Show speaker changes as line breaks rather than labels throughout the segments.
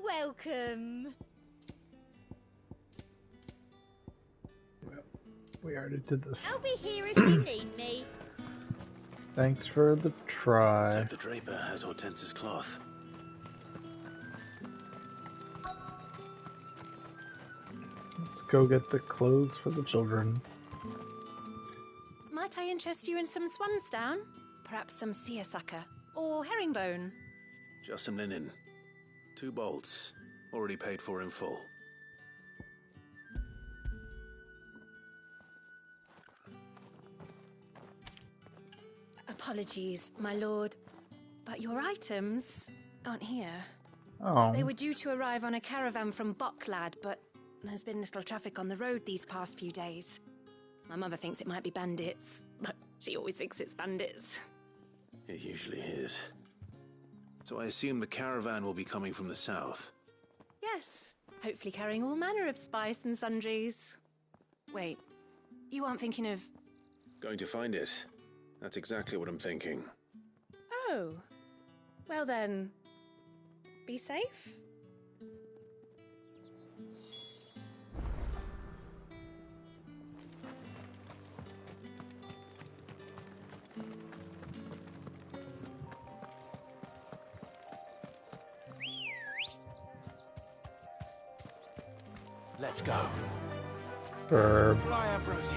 Welcome.
Well, we already did this.
I'll be here if you need me.
Thanks for the try.
Let's hope the draper has Hortense's cloth.
Let's go get the clothes for the children.
Might I interest you in some swansdown? Perhaps some seersucker or herringbone?
Just some linen. 2 bolts. Already paid for in full.
Apologies, my lord, but your items aren't here.
Oh.
They were due to arrive on a caravan from Bocklad, but there's been little traffic on the road these past few days. My mother thinks it might be bandits, but she always thinks it's bandits.
It usually is. So I assume the caravan will be coming from the south.
Yes, hopefully carrying all manner of spice and sundries. Wait, you aren't thinking of...
Going to find it. That's exactly what I'm thinking.
Oh, well then, be safe.
Let's go.
Burb.
Fly, Ambrosia.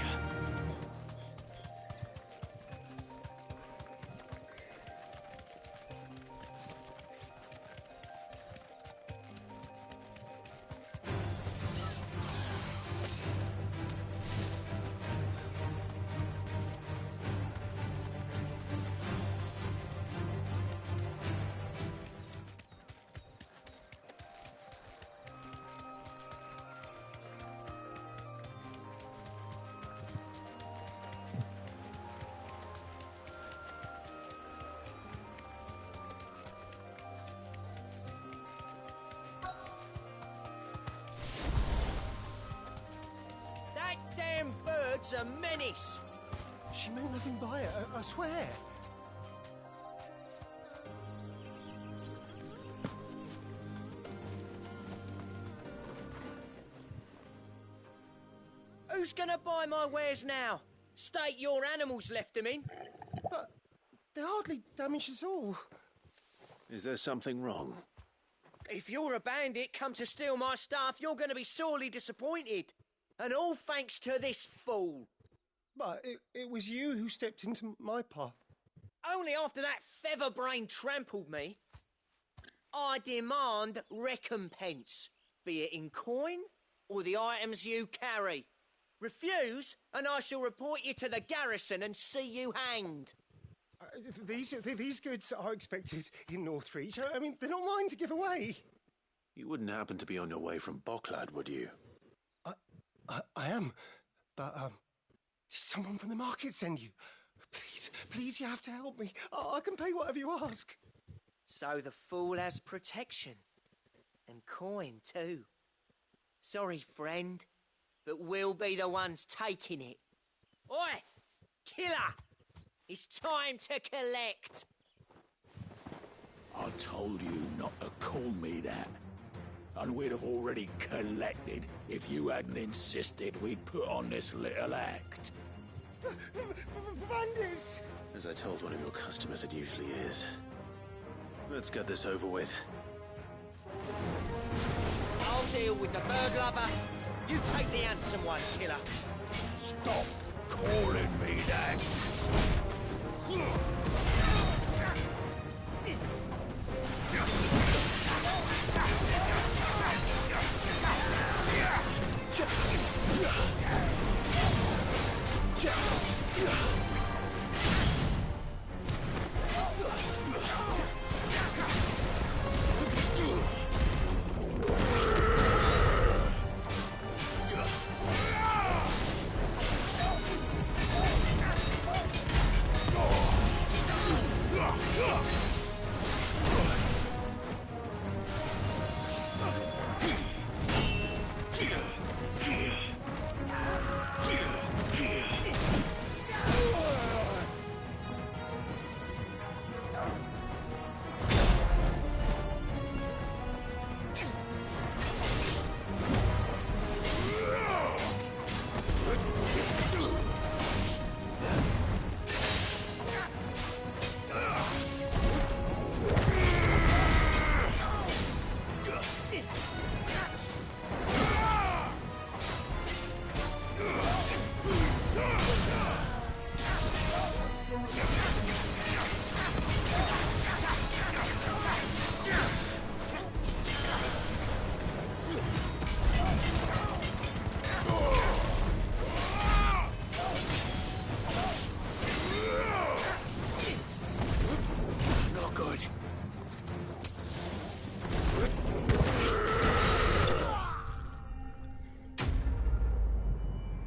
A menace.
She meant nothing by it, I swear.
Who's gonna buy my wares now? State your animals left them in.
But they hardly damaged us all.
Is there something wrong?
If you're a bandit come to steal my stuff, you're gonna be sorely disappointed. And all thanks to this fool.
But it was you who stepped into my path.
Only after that feather-brain trampled me. I demand recompense, be it in coin or the items you carry. Refuse, and I shall report you to the garrison and see you hanged.
These goods are expected in Northreach. I mean, they're not mine to give away.
You wouldn't happen to be on your way from Bocklad, would you?
I am, but, did someone from the market send you? Please, you have to help me. I can pay whatever you ask.
So the fool has protection. And coin, too. Sorry, friend, but we'll be the ones taking it. Oi! Killer! It's time to collect!
I told you not to call me that. And we'd have already collected if you hadn't insisted we'd put on this little act.
Bandits!
As I told one of your customers, it usually is. Let's get this over with.
I'll deal with the bird lover. You take the handsome one, killer.
Stop calling me that.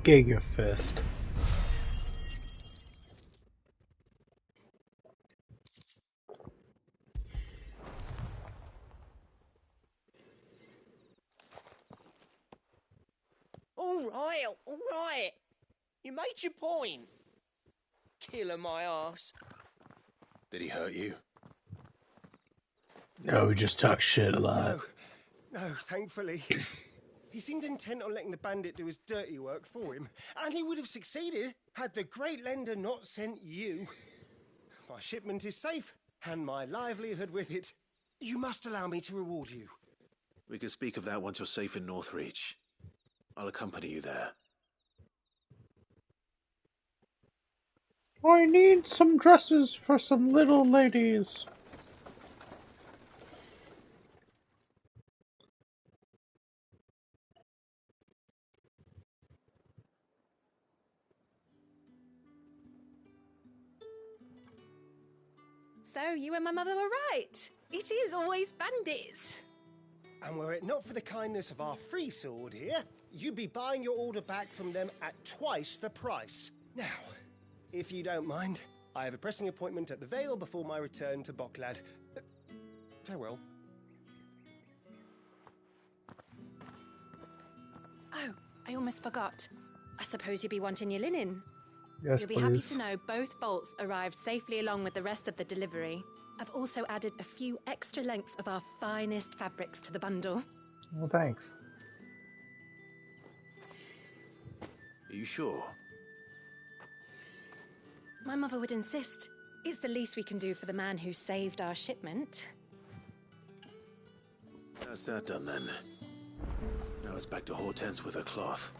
Giga Fist.
All right. You made your point. Killer my ass.
Did he hurt you?
No, we just talk shit a lot.
No, thankfully. He seemed intent on letting the bandit do his dirty work for him, and he would have succeeded had the Great Lender not sent you. My shipment is safe, and my livelihood with it. You must allow me to reward you.
We can speak of that once you're safe in Northreach. I'll accompany you there.
I need some dresses for some little ladies.
So you and my mother were right. It is always bandits.
And were it not for the kindness of our free sword here, you'd be buying your order back from them at twice the price. Now, if you don't mind, I have a pressing appointment at the Vale before my return to Boklad. Farewell.
Oh, I almost forgot. I suppose you'll be wanting your linen.
Yes,
You'll be
please.
happy to know both bolts arrived safely along with the rest of the delivery. I've also added a few extra lengths of our finest fabrics to the bundle.
Well, thanks.
Are you sure?
My mother would insist. It's the least we can do for the man who saved our shipment.
That's that done then. Now it's back to Hortense with her cloth.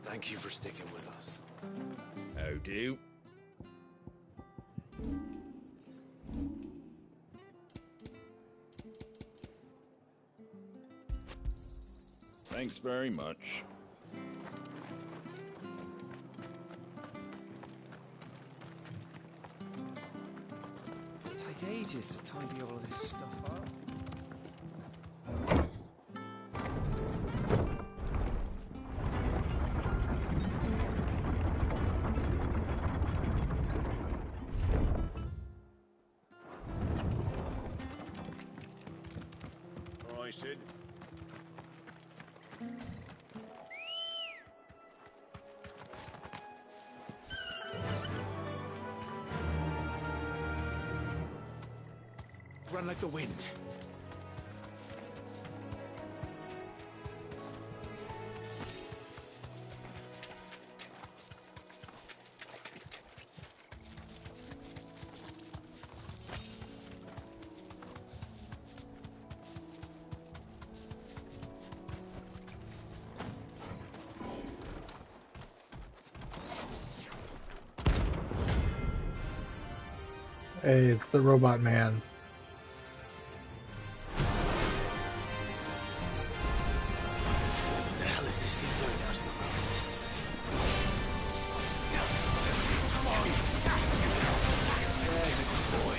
Thank you for sticking with us.
How do? Thanks very much.
It'll take ages to tidy all of this stuff up.
All right, Sid. Run like the wind.
Hey, it's the robot man.
What the hell is this thing doing out in the road? Come on. There's a good boy.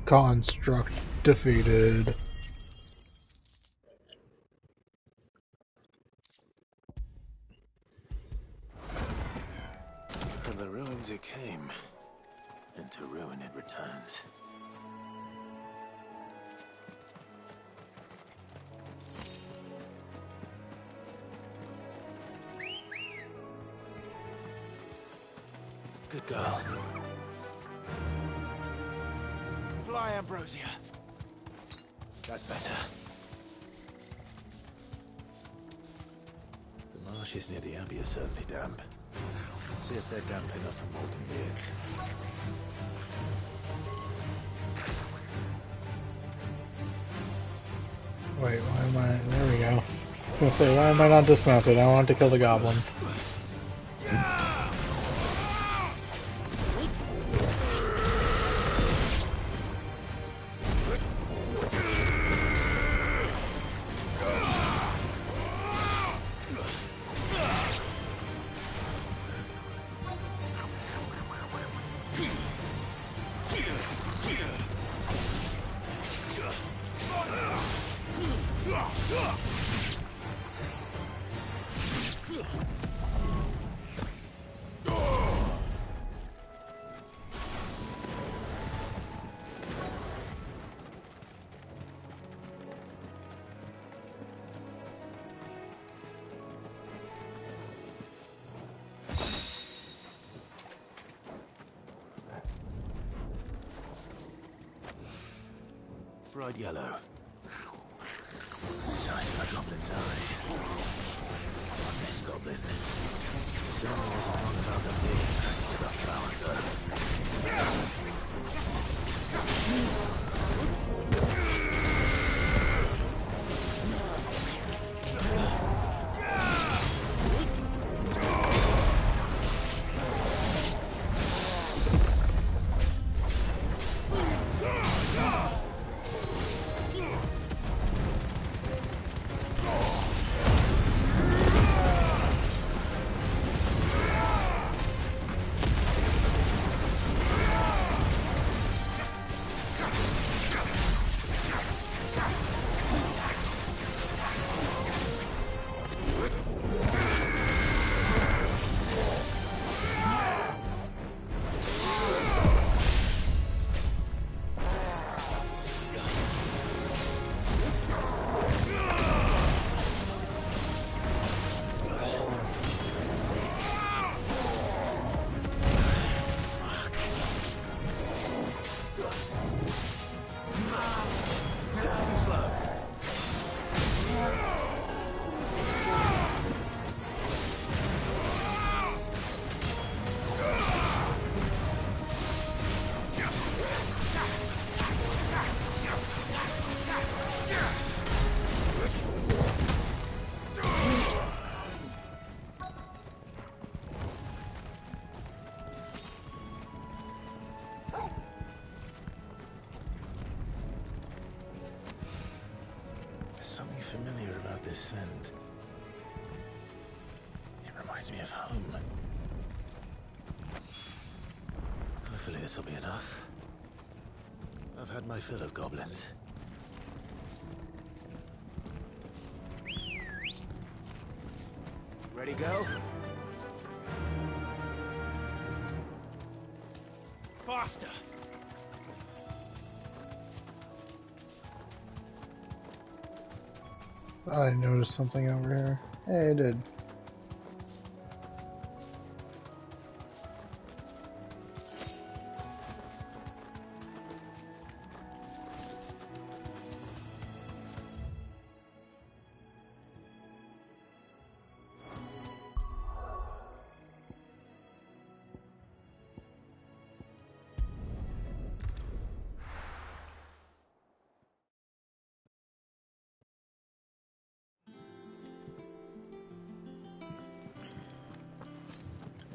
Construct defeated.
From the ruins it came, and to ruin it returns. Good girl. Fly, Ambrosia. That's better. The marshes near the Abbey are certainly damp. Let's see if they're damp enough for Morgan Beards.
Wait, why am I... There we go. I was gonna say, why am I not dismounted? I want to kill the goblins.
Bright yellow. Size of a goblin's eye. On this goblin. Someone wasn't wrong about the big stuff flowers though. Something familiar about this scent. It reminds me of home. Hopefully this will be enough. I've had my fill of goblins. Ready, go? Faster!
Thought I noticed something over here. Hey, I did.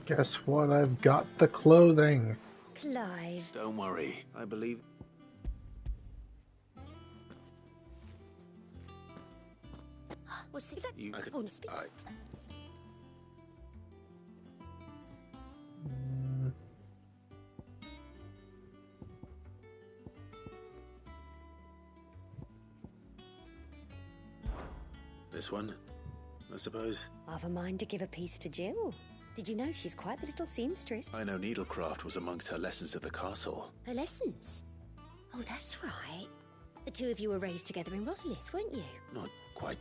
Guess what? I've got the clothing.
Clive.
Don't worry. I believe...
What's that?
You... I could...
Oh, no, speak.
This one, I suppose.
I've a mind to give a piece to Jill. Did you know she's quite the little seamstress?
I know needlecraft was amongst her lessons at the castle.
Her lessons? Oh, that's right. The two of you were raised together in Rosalith, weren't you?
Not quite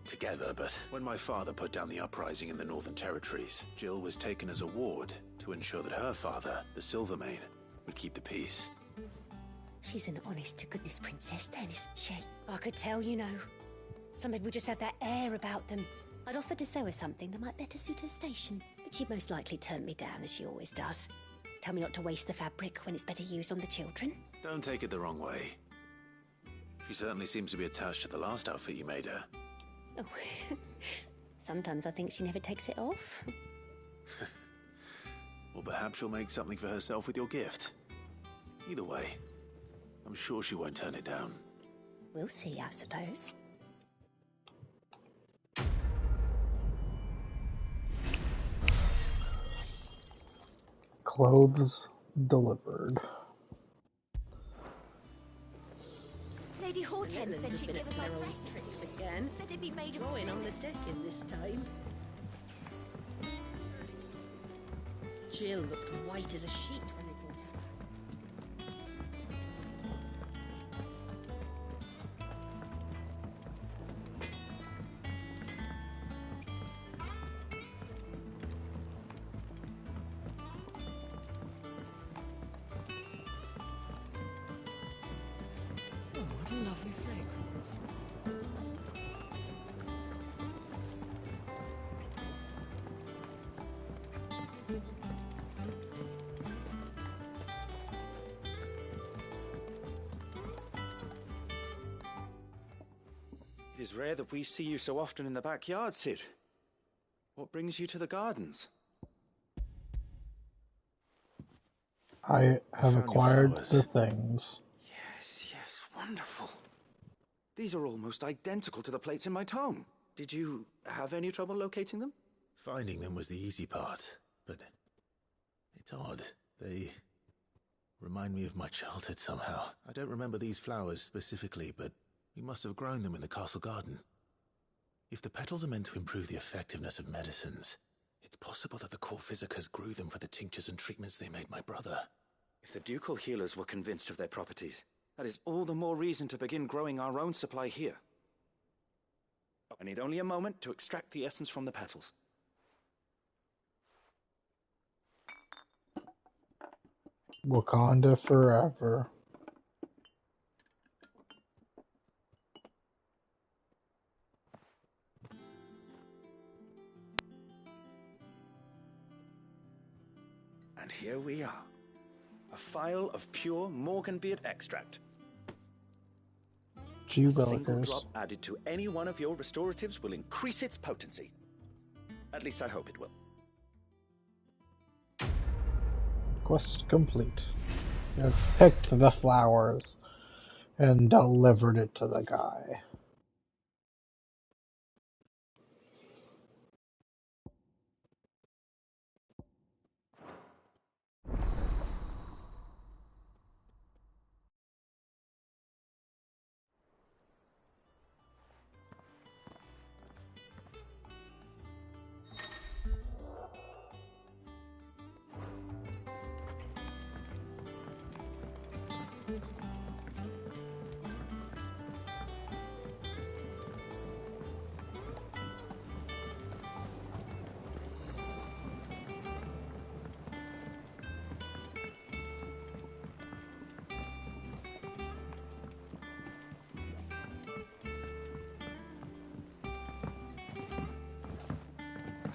together, but when my father put down the uprising in the Northern Territories, Jill was taken as a ward to ensure that her father, the Silvermane, would keep the peace.
She's an honest-to-goodness princess then, isn't she? I could tell, you know. Some people just have that air about them. I'd offered to sew her something that might better suit her station, but she'd most likely turn me down, as she always does. Tell me not to waste the fabric when it's better used on the children.
Don't take it the wrong way. She certainly seems to be attached to the last outfit you made her.
Oh, sometimes I think she never takes it off.
Well, perhaps she'll make something for herself with your gift. Either way, I'm sure she won't turn it down.
We'll see, I suppose.
Clothes delivered.
Lady Hortense said she'd give us our dresses again. Said they'd be made of going on the deck in this time. Jill looked white as a sheet when they brought her back.
Oh, what a lovely fragrance.
It is rare that we see you so often in the backyard, Cid. What brings you to the gardens?
I have
found your
acquired
flowers.
the things.
Yes, wonderful. These are almost identical to the plates in my tome. Did you have any trouble locating them?
Finding them was the easy part, but it's odd. They remind me of my childhood somehow. I don't remember these flowers specifically, but we must have grown them in the castle garden. If the petals are meant to improve the effectiveness of medicines, it's possible that the court physicers grew them for the tinctures and treatments they made my brother.
If the ducal healers were convinced of their properties, that is all the more reason to begin growing our own supply here. I need only a moment to extract the essence from the petals.
Wakanda forever.
And here we are. A phial of pure Morganbeard extract. A single
Jubilicus.
drop added to any one of your restoratives will increase its potency. At least I hope it will.
Quest complete. You have picked the flowers and delivered it to the guy.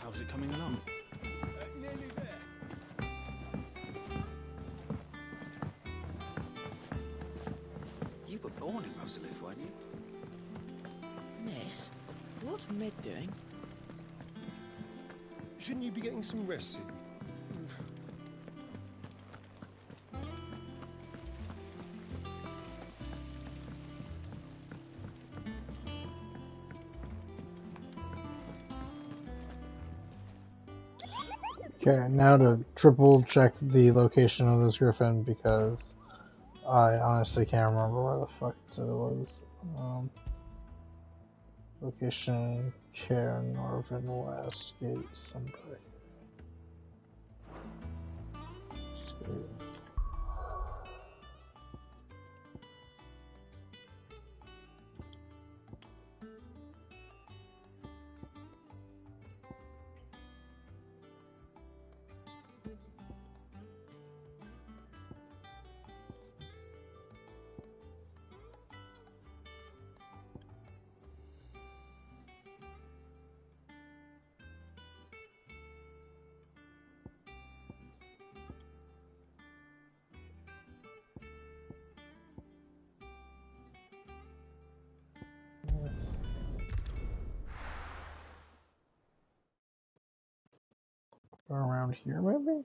How's it coming along?
Nearly there.
You were born in Rosalith, weren't you?
Miss, what's Med doing?
Shouldn't you be getting some rest soon?
Okay, now to triple check the location of this griffin because I honestly can't remember where the fuck it said it was. Location, Care, Northern West, Gate, Sunbury. Around here, maybe?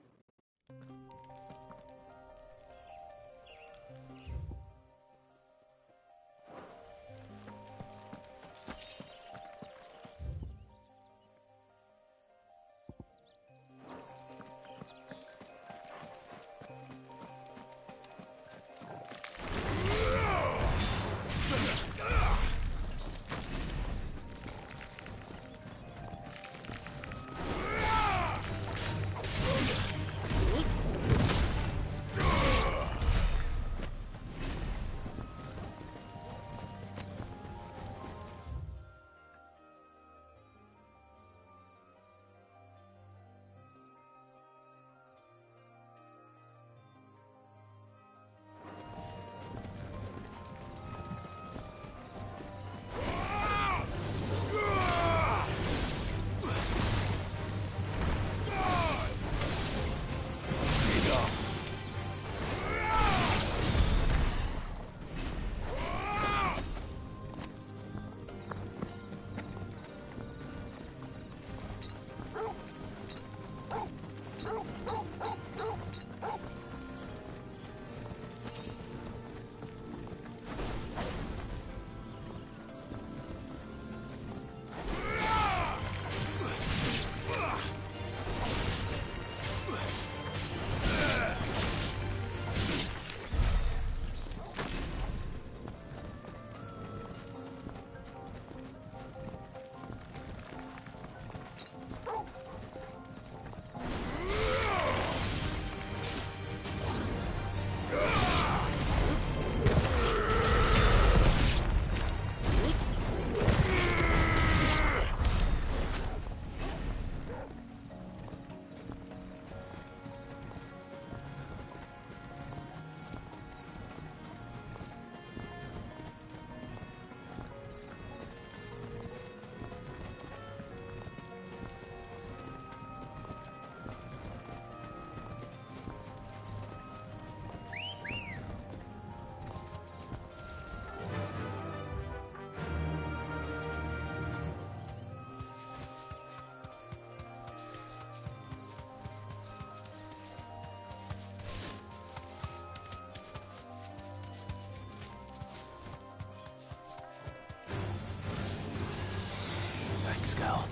Thanks, Gal.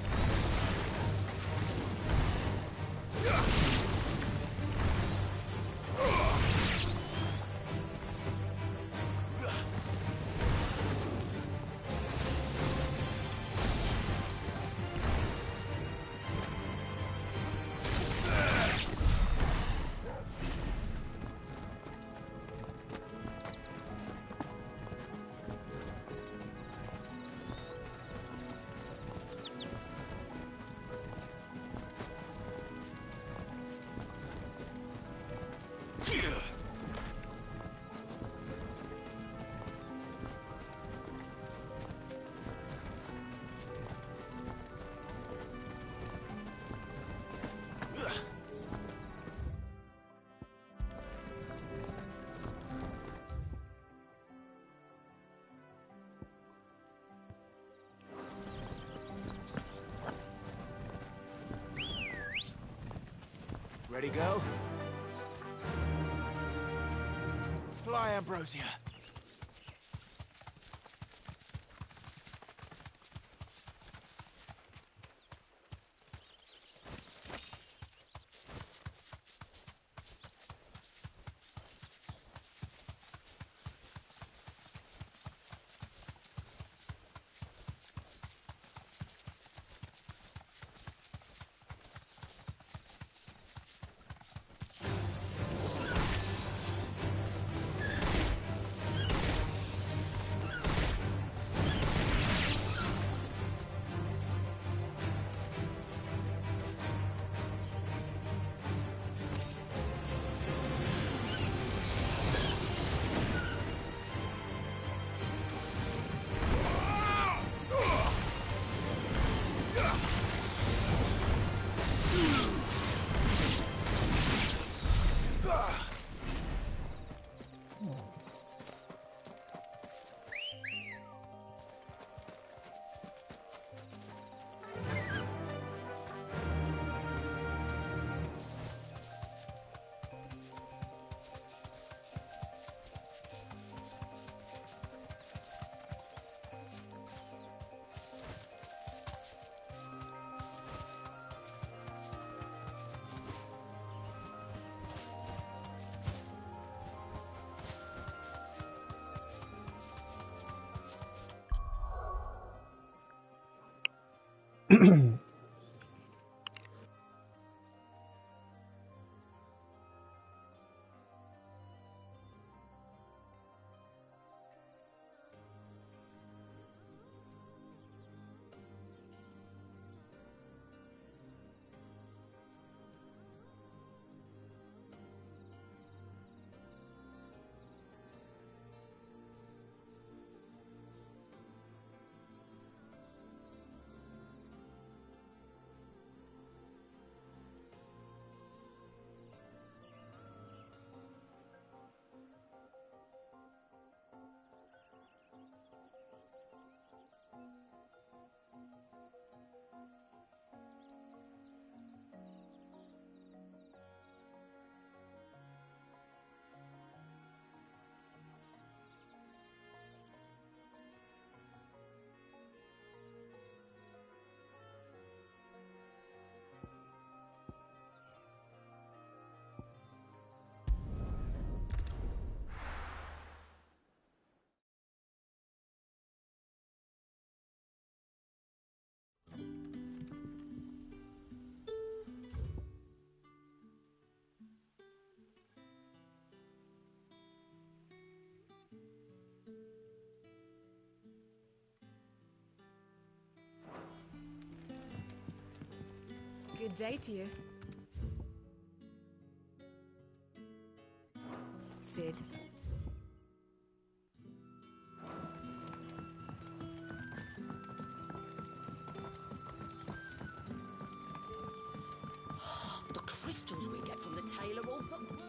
Ready, go? Fly, Ambrosia.
Good day to you. Sid.
The crystals we get from the tailor all but work.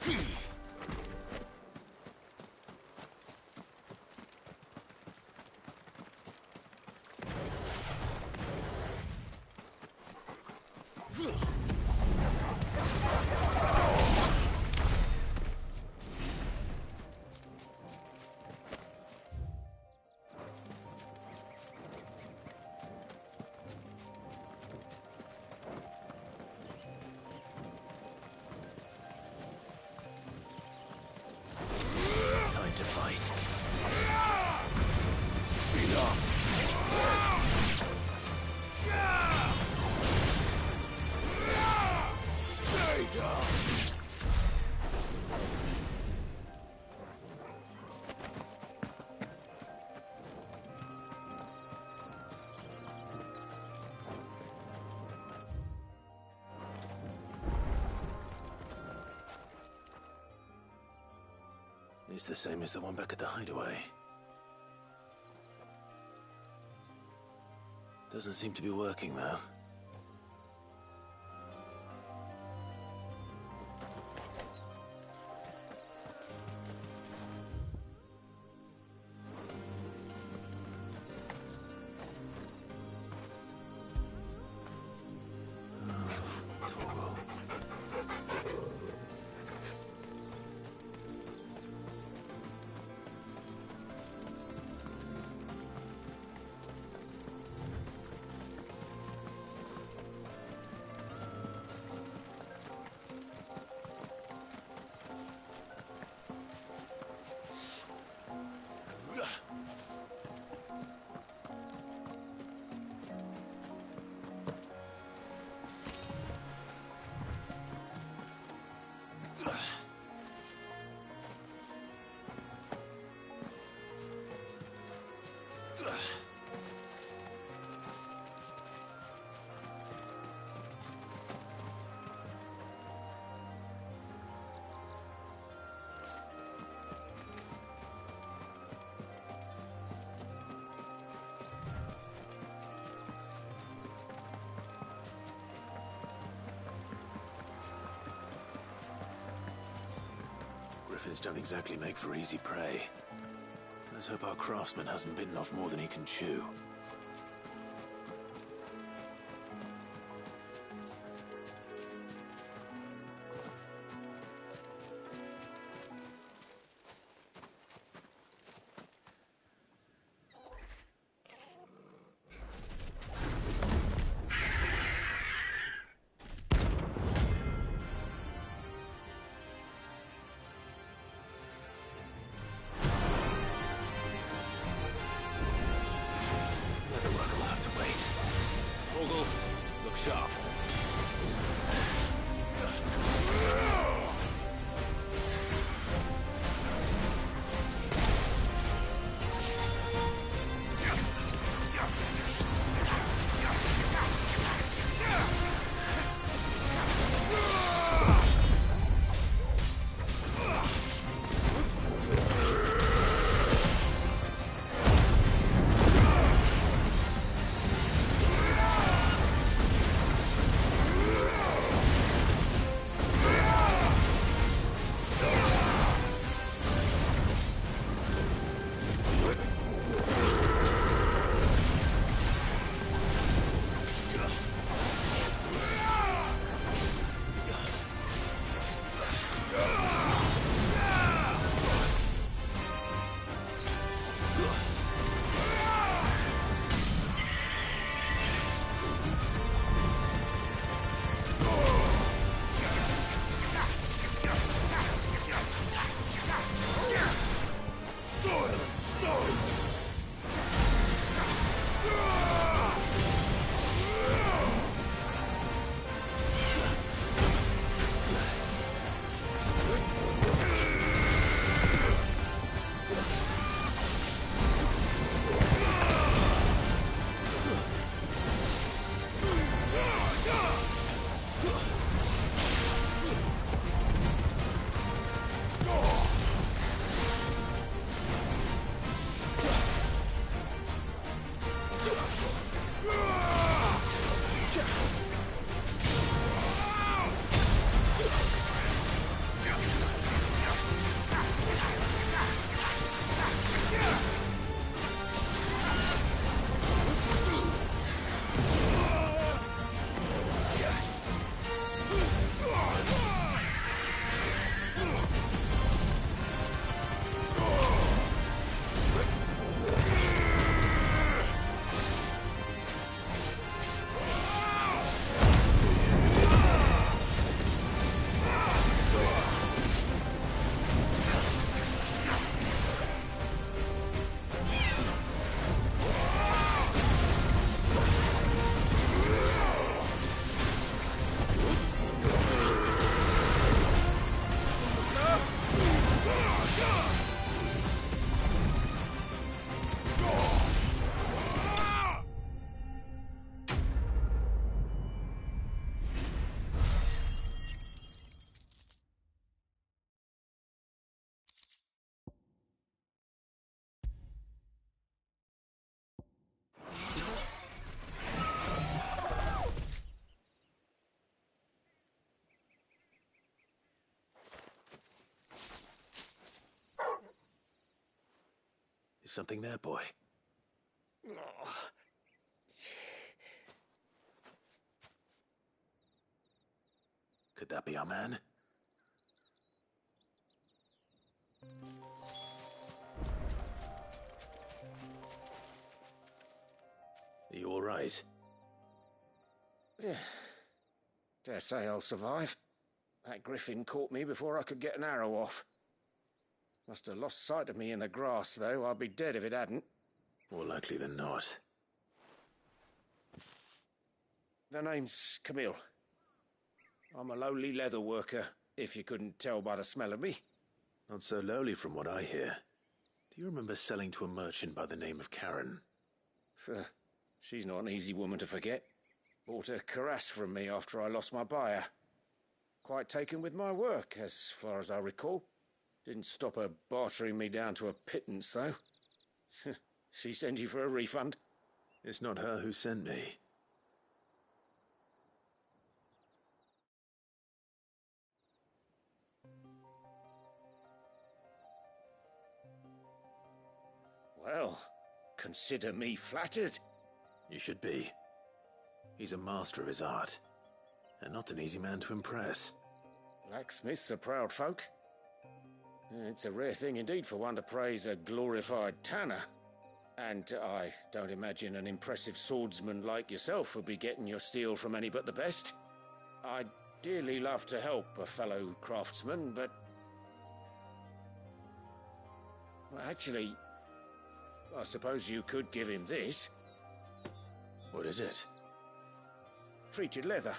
Time to fight.
Stay down!
It's the same as the one back at the hideaway. Doesn't seem to be working, though. Griffins don't exactly make for easy prey. Let's hope our craftsman hasn't bitten off more than he can chew. Something there, boy? Could that be our man? Are you all right?
Dare say I'll survive. That griffin caught me before I could get an arrow off. Must have lost sight of me in the grass, though. I'd be dead if it hadn't.
More likely than not.
The name's Camille. I'm a lowly leather worker, if you couldn't tell by the smell of me.
Not so lowly from what I hear. Do you remember selling to a merchant by the name of Karen?
She's not an easy woman to forget. Bought a cuirass from me after I lost my buyer. Quite taken with my work, as far as I recall. Didn't stop her bartering me down to a pittance, though. She sent you for a refund?
It's not her who sent me.
Well, consider me flattered.
You should be. He's a master of his art, and not an easy man to impress.
Blacksmiths are proud folk. It's a rare thing indeed for one to praise a glorified tanner. And I don't imagine an impressive swordsman like yourself would be getting your steel from any but the best. I'd dearly love to help a fellow craftsman, but... Well, actually, I suppose you could give him this.
What is it?
Treated leather.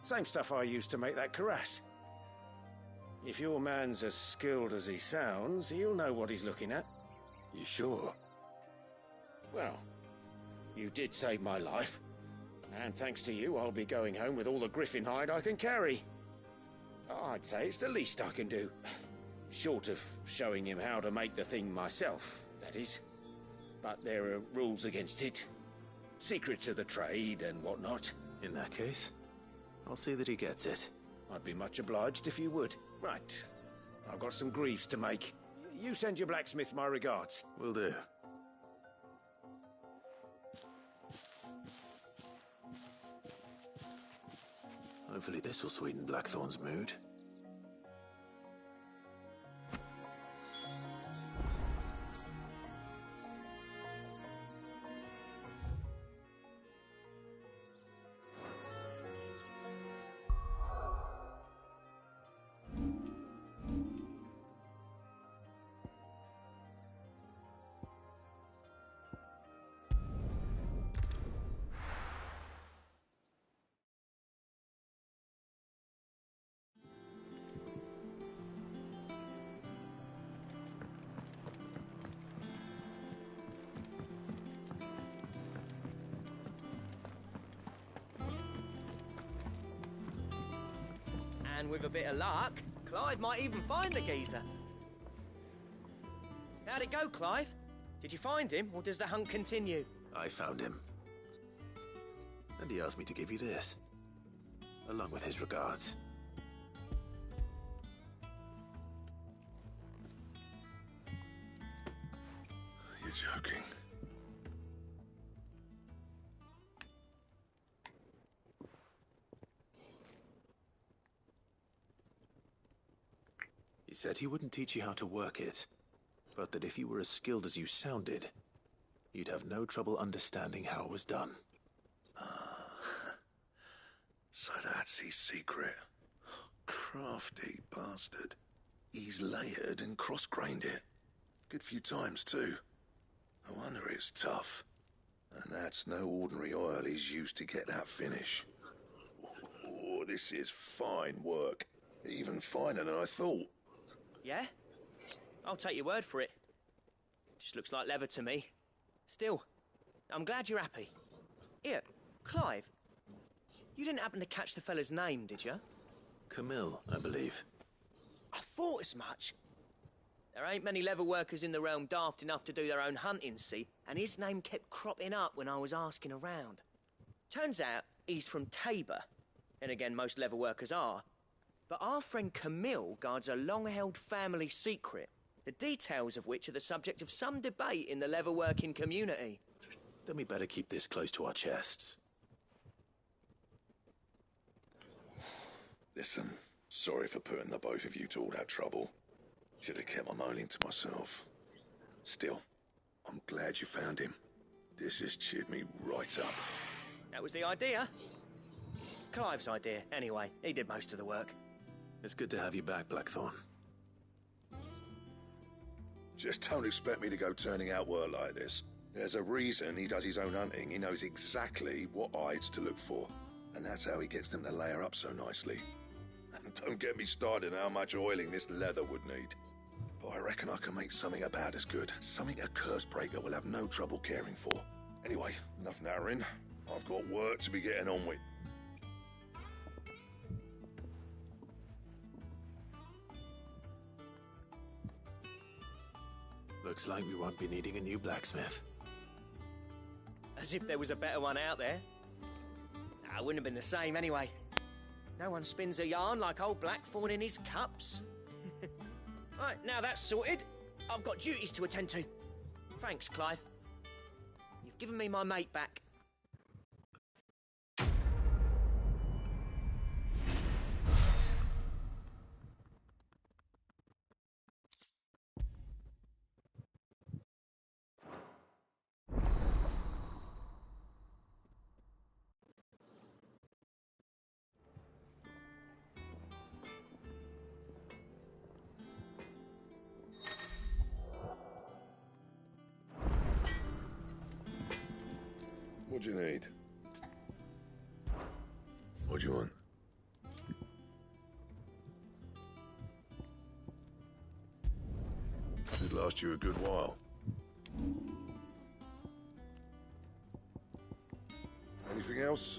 Same stuff I used to make that cuirass. If your man's as skilled as he sounds, he'll know what he's looking at.
You sure?
Well, you did save my life. And thanks to you, I'll be going home with all the griffin hide I can carry. I'd say it's the least I can do. Short of showing him how to make the thing myself, that is. But there are rules against it. Secrets of the trade and whatnot.
In that case, I'll see that he gets it.
I'd be much obliged if you would. Right. I've got some greaves to make. You send your blacksmith my regards.
Will do. Hopefully this will sweeten Blackthorn's mood.
And with a bit of luck, Clive might even find the geezer. How'd it go, Clive? Did you find him, or does the hunt continue?
I found him. And he asked me to give you this, along with his regards.
You're joking.
He said he wouldn't teach you how to work it, but that if you were as skilled as you sounded, you'd have no trouble understanding how it was done.
So that's his secret. Crafty bastard. He's layered and cross-grained it. Good few times, too. No wonder it's tough. And that's no ordinary oil he's used to get that finish. Oh, this is fine work. Even finer than I thought.
Yeah? I'll take your word for it. Just looks like leather to me. Still, I'm glad you're happy. Here, Clive, you didn't happen to catch the fella's name, did you?
Camille, I believe.
I thought as much. There ain't many leather workers in the realm daft enough to do their own hunting, see? And his name kept cropping up when I was asking around. Turns out he's from Tabor. And again, most leather workers are. But our friend Camille guards a long-held family secret. the details of which are the subject of some debate in the leatherworking community.
Then we better keep this close to our chests.
Listen, sorry for putting the both of you to all that trouble. Should have kept my moaning to myself. Still, I'm glad you found him. This has cheered me right up.
That was the idea. Clive's idea, anyway. He did most of the work.
It's good to have you back, Blackthorn.
Just don't expect me to go turning out work like this. There's a reason he does his own hunting. He knows exactly what hides to look for. And that's how he gets them to layer up so nicely. And don't get me started on how much oiling this leather would need. But I reckon I can make something about as good. Something a Cursebreaker will have no trouble caring for. Anyway, enough nattering. I've got work to be getting on with.
Looks like we won't be needing a new blacksmith.
As if there was a better one out there. Nah, it wouldn't have been the same anyway. No one spins a yarn like old Blackthorn in his cups. Right, now that's sorted, I've got duties to attend to. Thanks, Clive. You've given me my mate back.
What do you need? What do you want? Should last you a good while. Anything else?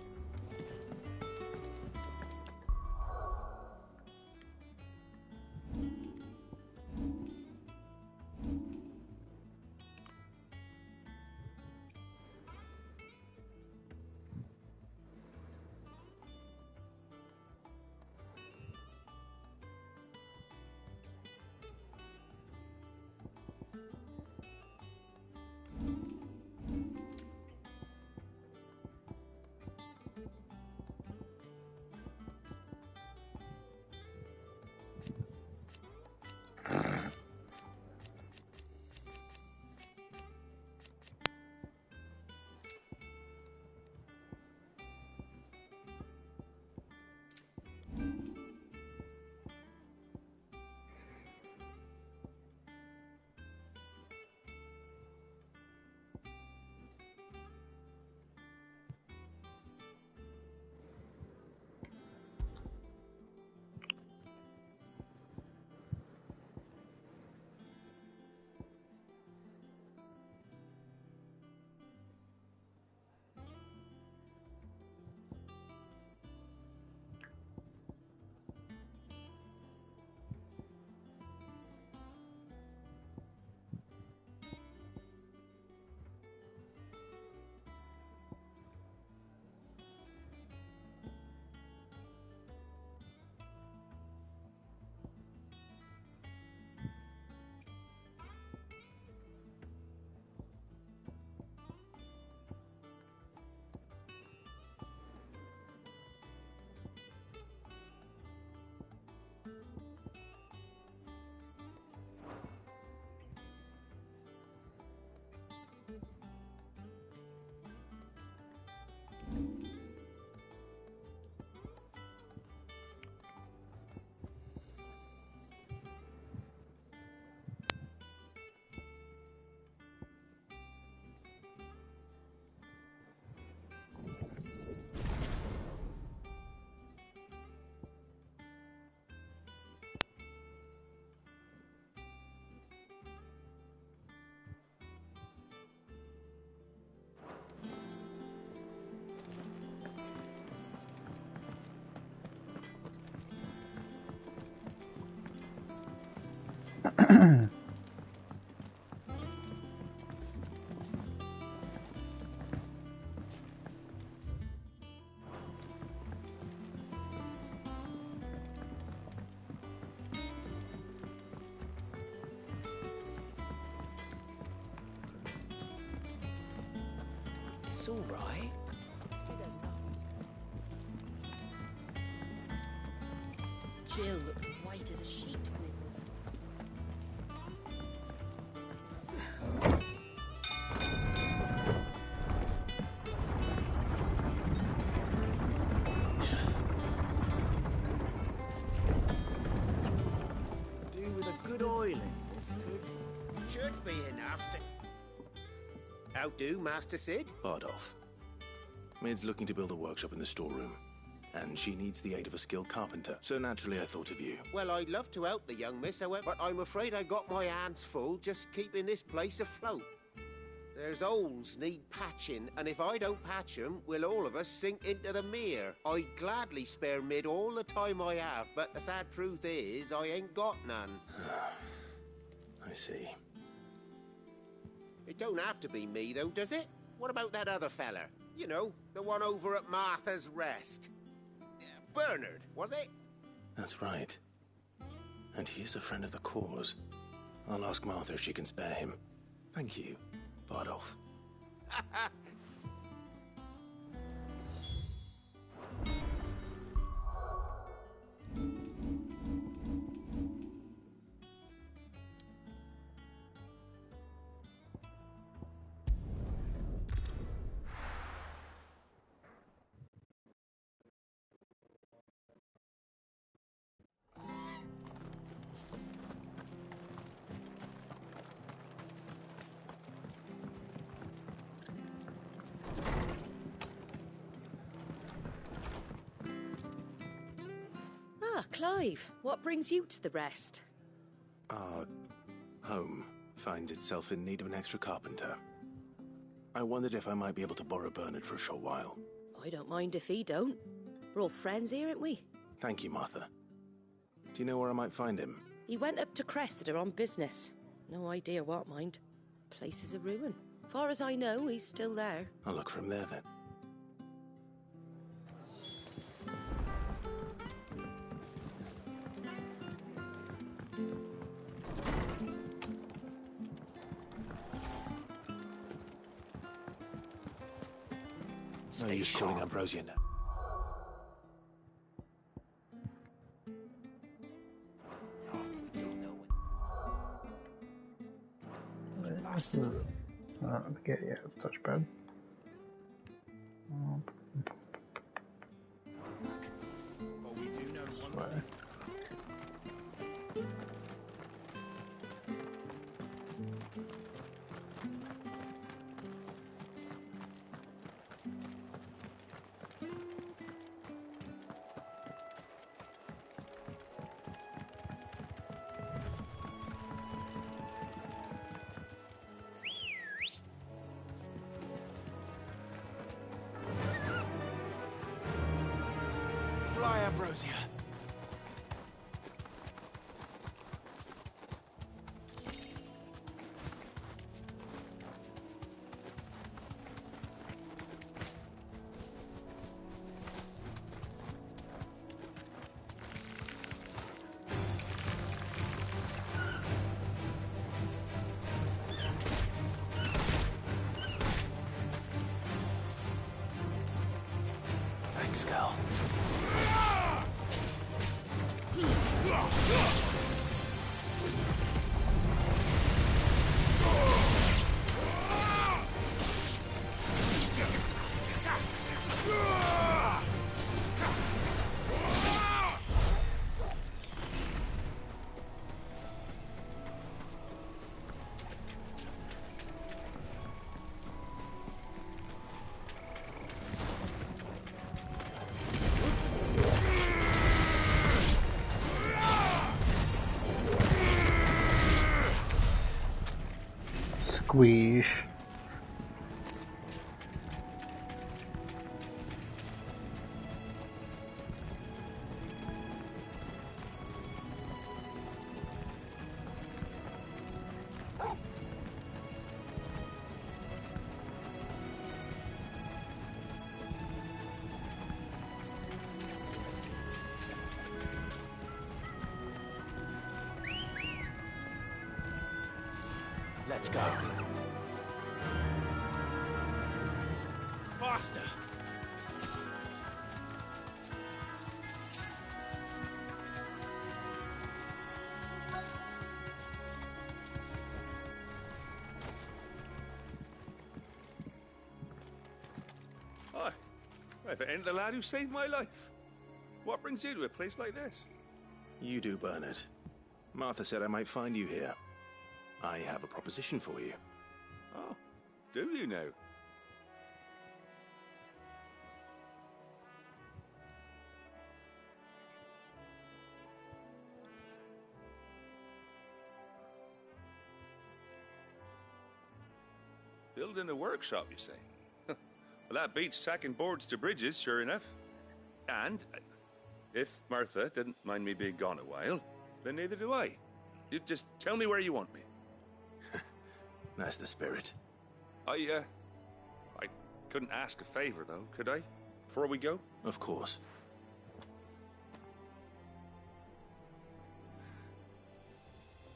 It's all right. Say there's nothing to...
Jill looked white as a sheet wrinkled.
Do with a good oiling, this could.
Should be enough to... How do, Master Sid?
Bardolph. Maid's looking to build a workshop in the storeroom, and she needs the aid of a skilled carpenter. So naturally I thought of you.
Well, I'd love to help the young miss, however, but I'm afraid I got my hands full just keeping this place afloat. There's holes need patching, and if I don't patch 'em, we'll all of us sink into the mere. I'd gladly spare Mid all the time I have, but the sad truth is, I ain't got none.
I see.
It don't have to be me, though, does it? What about that other fella? You know, the one over at Martha's Rest. Bernard, was it?
That's right. And he is a friend of the cause. I'll ask Martha if she can spare him. Thank you, Bardolph.
Ah, Clive, what brings you to the Rest?
Our home finds itself in need of an extra carpenter. I wondered if I might be able to borrow Bernard for a short while.
I don't mind if he don't. We're all friends here, ain't we?
Thank you, Martha. Do you know where I might find him?
He went up to Cressida on business. No idea what, mind. Place is a ruin. Far as I know, he's still there.
I'll look for him there, then. No use calling Ambrosia now.
Yeah, it's touchpad.
But we do know one
Sorry.
Fly, Ambrosia. Thanks, Cal.
Squeeze.
Let's go.
faster!
Hi. If it ain't the lad who saved my life. What brings you to a place like this?
You do, Bernard. Martha said I might find you here. I have a proposition for you.
Oh, do you now? Building a workshop, you say? Well, that beats tacking boards to bridges, sure enough. And if Martha didn't mind me being gone a while, then neither do I. You just tell me where you want me.
That's the spirit.
I couldn't ask a favor, though, could I? Before we go?
Of course.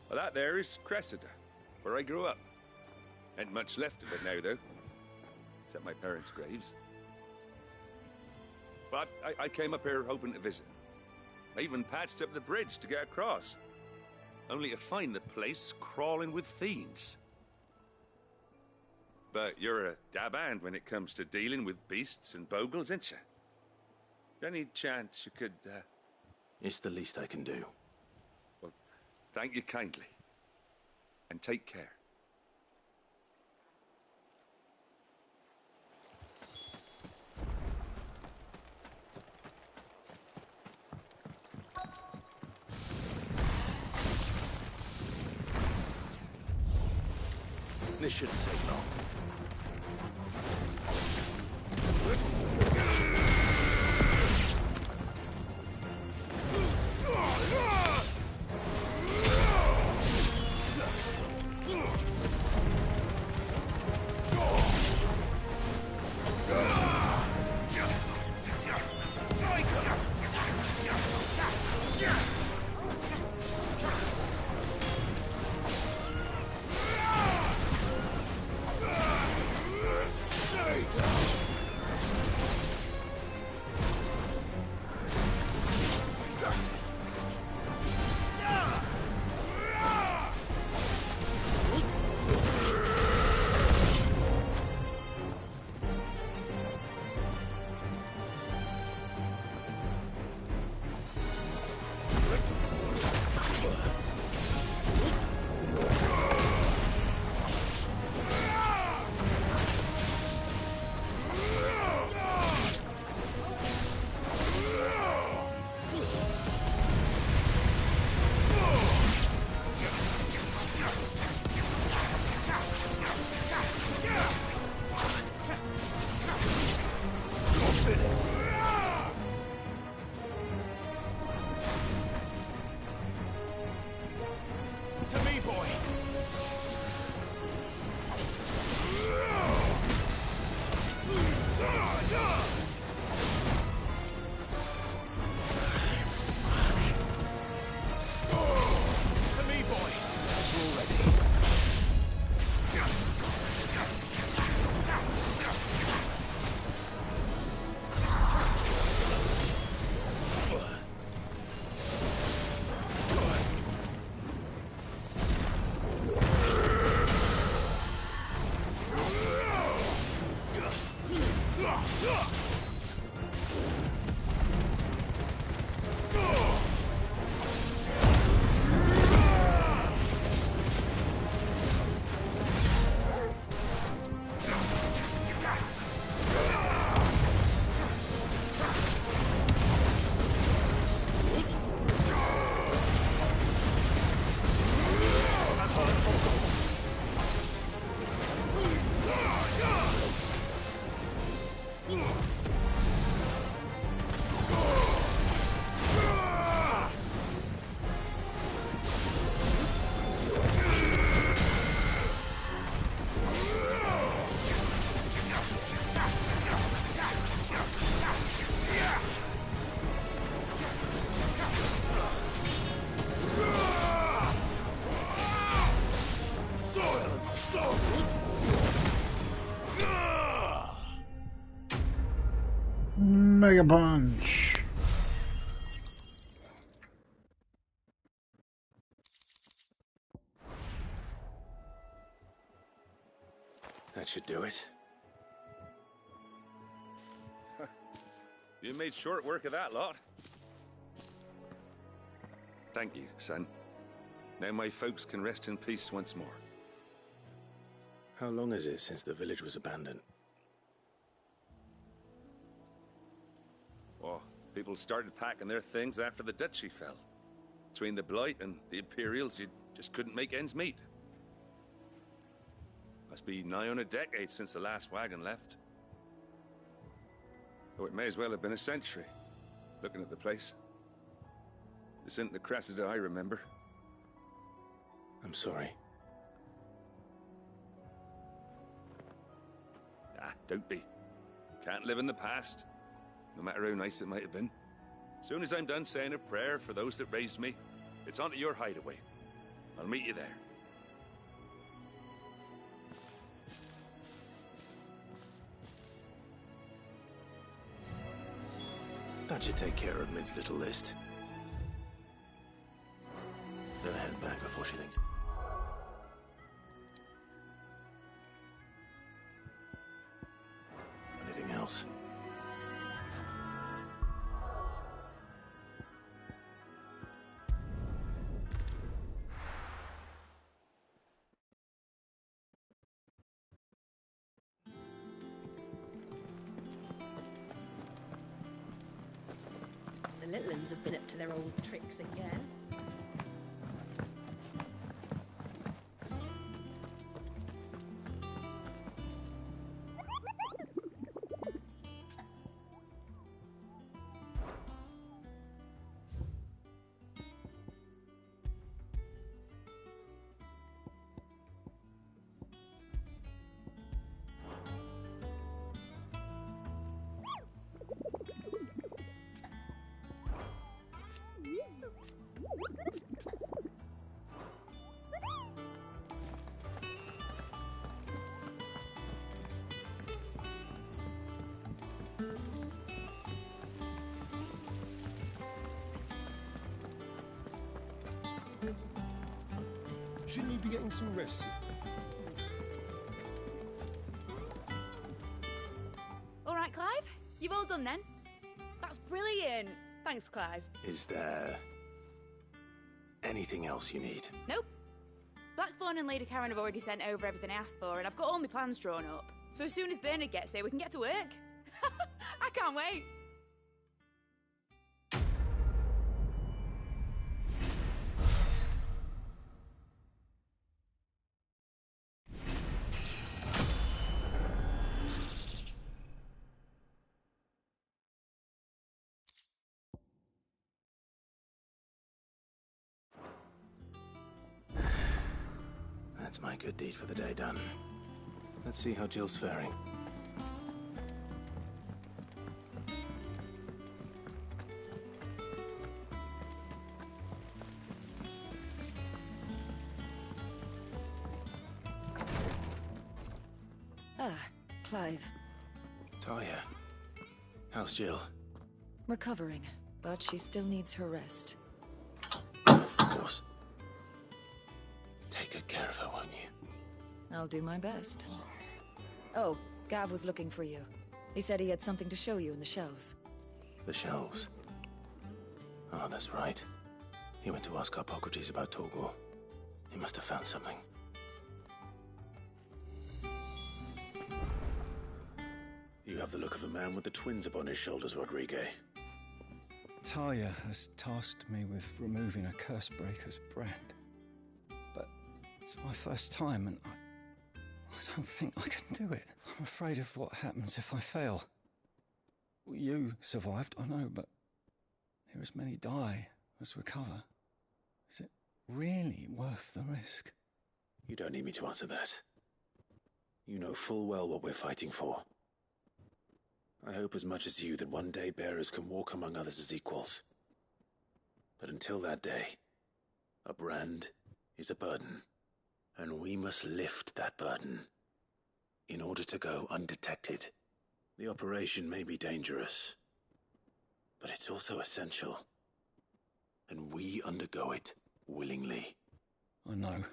Well, that there is Cressida, where I grew up. Ain't much left of it now, though. Except my parents' graves. But I came up here hoping to visit. I even patched up the bridge to get across. Only to find the place crawling with fiends. But you're a dab hand when it comes to dealing with beasts and bogles, ain't you? Any chance you could,
It's the least I can do.
Well, thank you kindly. And take care.
This shouldn't take long.
Mega Punch!
That should do it.
You made short work of that lot. Thank you, son. Now my folks can rest in peace once more.
How long is it since the village was abandoned?
Oh, people started packing their things after the duchy fell. Between the Blight and the Imperials, you just couldn't make ends meet. Must be nigh on a decade since the last wagon left. Oh, it may as well have been a century, looking at the place. This isn't the Cressida I remember.
I'm sorry.
Ah, don't be. Can't live in the past, no matter how nice it might have been. Soon as I'm done saying a prayer for those that raised me, it's on to your hideaway. I'll meet you there.
That should take care of Mid's little list. Better head back before she thinks. Anything else?
The little uns have been up to their old tricks again.
Shouldn't you be getting some rest?
All right, Clive. You've all done then. That's brilliant. Thanks, Clive.
Is there anything else you need?
Nope. Blackthorn and Lady Karen have already sent over everything I asked for, and I've got all my plans drawn up. So as soon as Bernard gets here, we can get to work. I can't wait.
That's my good deed for the day done. Let's see how Jill's faring.
Ah, Clive.
Talia, how's Jill?
Recovering, but she still needs her rest.
Of course. Take good care of her, won't you?
I'll do my best. Oh, Gav was looking for you. He said he had something to show you in the shelves.
The shelves? Oh, that's right. He went to ask Harpocrates about Torgor. He must have found something. You have the look of a man with the twins upon his shoulders, Rodrigue.
Talia has tasked me with removing a Cursebreaker's brand. But it's my first time, and I don't think I can do it. I'm afraid of what happens if I fail. You survived, I know, but there as many die as recover. Is it really worth the risk?
You don't need me to answer that. You know full well what we're fighting for. I hope as much as you that one day bearers can walk among others as equals. But until that day, a brand is a burden, and we must lift that burden in order to go undetected. The operation may be dangerous, But it's also essential. And we undergo it willingly.
I know.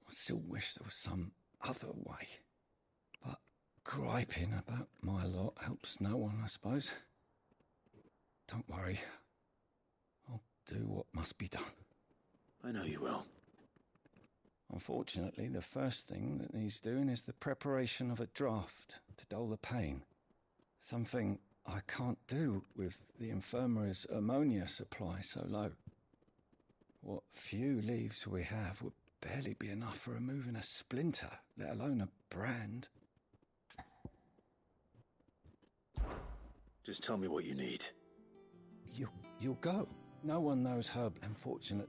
I still wish there was some other way. But griping about my lot helps no one, I suppose. Don't worry. I'll do what must be done.
I know you will.
Unfortunately, the first thing that needs doing is the preparation of a draft to dull the pain. Something I can't do with the infirmary's ammonia supply so low. What few leaves we have would barely be enough for removing a splinter, let alone a brand.
Just tell me what you need.
You'll go. No one knows Herb, unfortunate.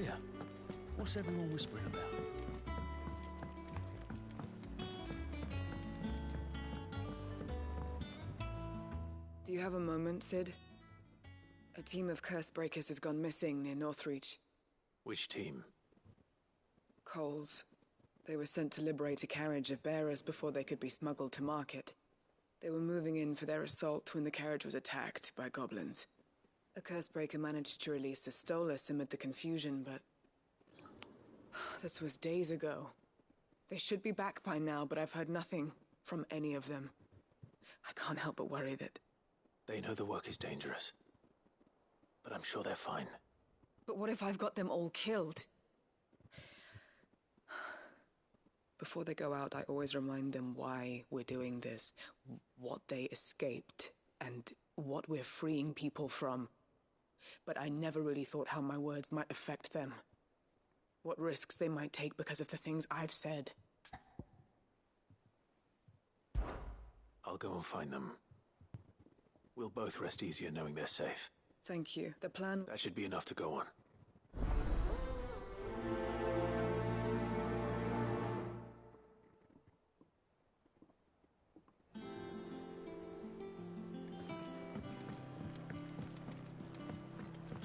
Yeah. What's everyone whispering about?
Do you have a moment, Sid? A team of Cursebreakers has gone missing near Northreach.
Which team?
Coles. They were sent to liberate a carriage of bearers before they could be smuggled to market. They were moving in for their assault when the carriage was attacked by goblins. A Cursebreaker managed to release a Stolas amid the confusion, but... this was days ago. They should be back by now, but I've heard nothing from any of them. I can't help but worry that...
They know the work is dangerous. But I'm sure they're fine.
But what if I've got them all killed? Before they go out, I always remind them why we're doing this, what they escaped, and what we're freeing people from. But I never really thought how my words might affect them. What risks they might take because of the things I've said.
I'll go and find them. We'll both rest easier knowing they're safe.
Thank you. The plan...
That should be enough to go on.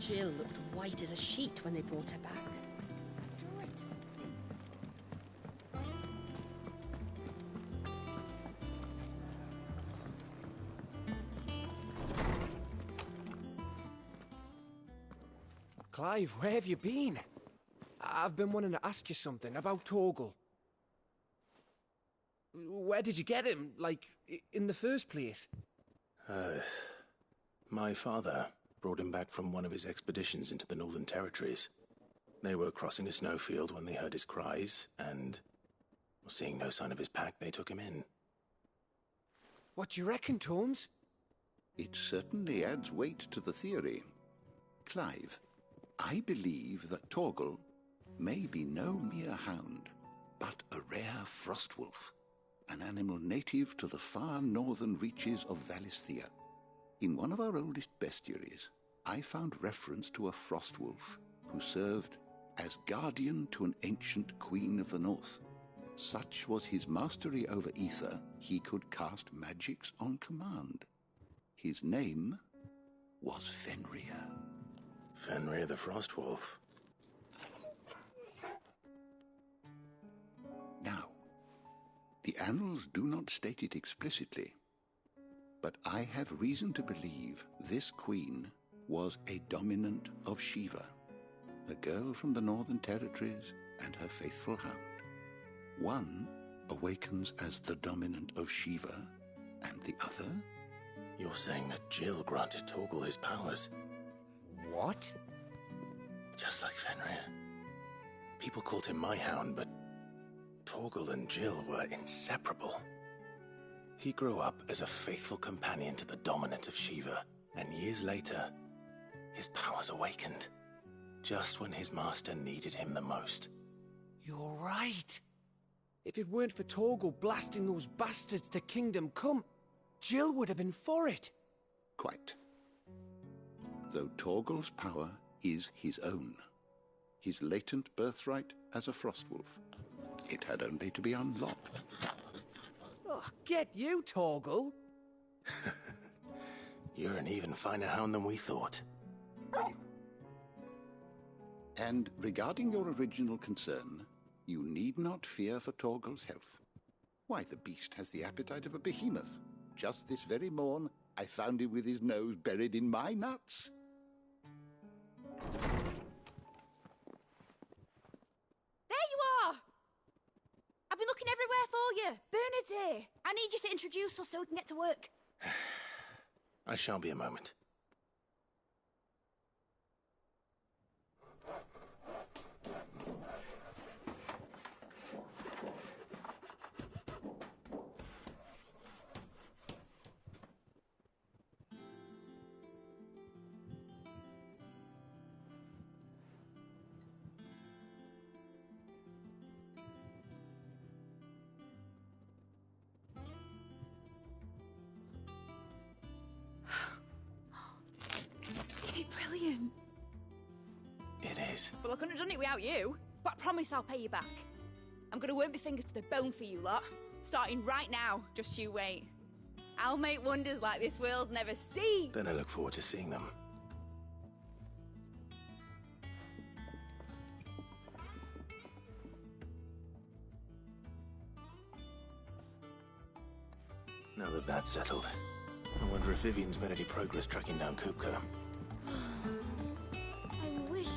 Jill looked white as a sheet when they brought her back. Draw it.
Clive, where have you been? I've been wanting to ask you something about Torgal. Where did you get him, like, in the first place?
My father brought him back from one of his expeditions into the Northern Territories. They were crossing a snowfield when they heard his cries, and, seeing no sign of his pack, they took him in.
What do you reckon, Tomes?
It certainly adds weight to the theory. Clive, I believe that Torgal may be no mere hound, but a rare frostwolf, an animal native to the far northern reaches of Valisthea. In one of our oldest bestiaries, I found reference to a frostwolf who served as guardian to an ancient queen of the north. Such was his mastery over ether, he could cast magics on command. His name was Fenrir.
Fenrir the Frostwolf.
Now, the annals do not state it explicitly, but I have reason to believe this queen was a dominant of Shiva, a girl from the Northern Territories and her faithful hound. One awakens as the dominant of Shiva, and the other...
You're saying that Jill granted Torgal his powers?
What?
Just like Fenrir. People called him my hound, but Torgal and Jill were inseparable. He grew up as a faithful companion to the dominant of Shiva, and years later, his powers awakened, just when his master needed him the most.
You're right. If it weren't for Torgal blasting those bastards to Kingdom Come, Jill would have been for it.
Quite. Though Torgal's power is his own, his latent birthright as a Frostwolf. It had only to be unlocked.
Oh, get you, Torgal.
You're an even finer hound than we thought.
And regarding your original concern, you need not fear for Torgal's health. Why, the beast has the appetite of a behemoth. Just this very morn, I found him with his nose buried in my nuts.
There you are! I've been looking everywhere for you. Bernard's here. I need you to introduce us so we can get to work.
I shan't be a moment.
Brilliant.
It is.
Well, I couldn't have done it without you. But I promise I'll pay you back. I'm gonna work my fingers to the bone for you lot. Starting right now. Just you wait. I'll make wonders like this world's never seen.
Then I look forward to seeing them. Now that that's settled, I wonder if Vivian's made any progress tracking down Kupka.
I wish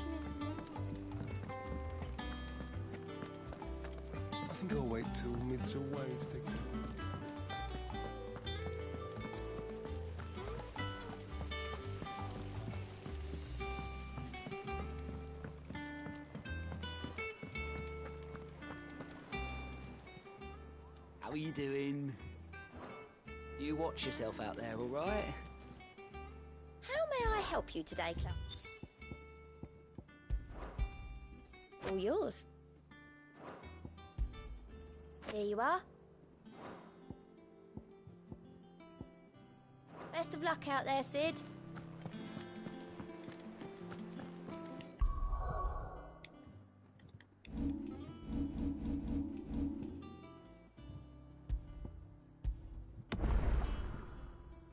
I think I'll wait till Mid's away to take it.
How are you doing? You watch yourself out there, all right?
How may I help you today, Clarence? All yours. Here you are. Best of luck out there, Sid.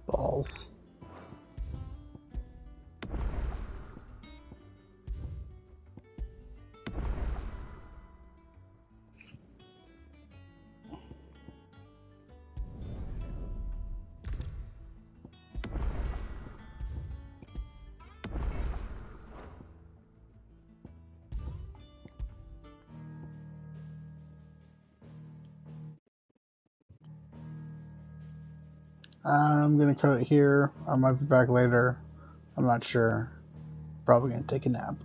Balls. I'm gonna cut it here. I might be back later. I'm not sure. Probably gonna take a nap.